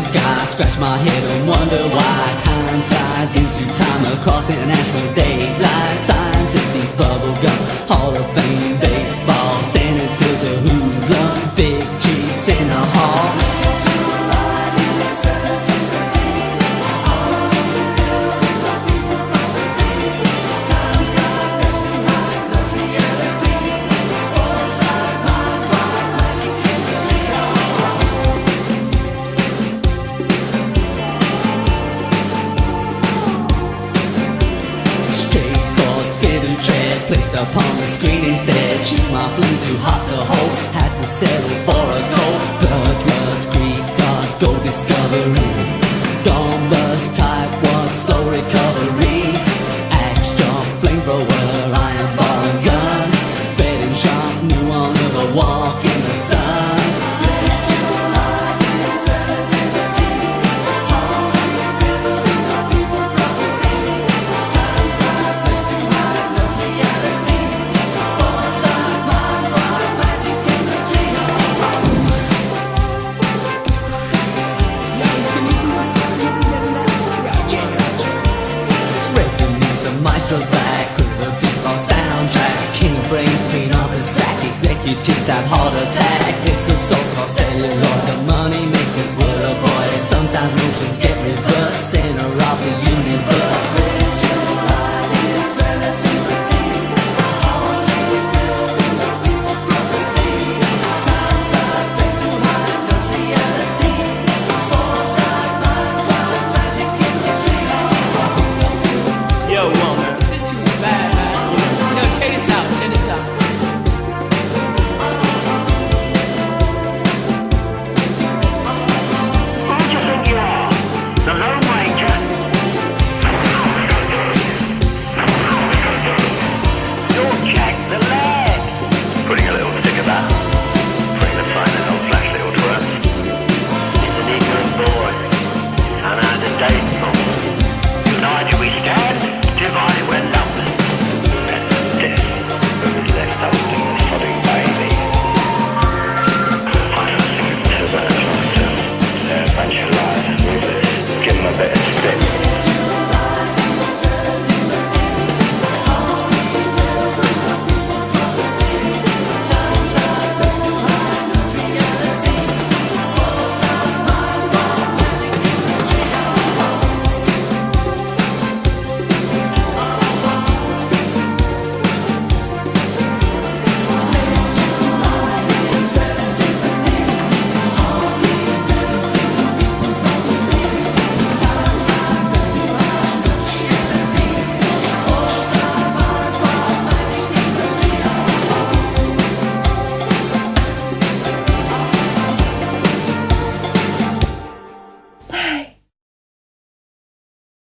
the sky, scratch my head and wonder why time slides into time across international daylight. Scientists, bubblegum, Hall of Fame, baseball, senators, a hoodlum, big chiefs in a hall. Placed upon the screen instead. Cheap my flame too hot to hold. Had to settle for a cold. Blood was Greek god, gold discovery. Dawn bust, type one, slow recovery. Axe jump, flamethrower, iron bar and gun. Fed and sharp, new one of a walk in the sun. Maestro's back with the beatbox soundtrack. King of brains, clean off the sack. Executives have heart attack. It's a so-called celluloid. The money makers will avoid.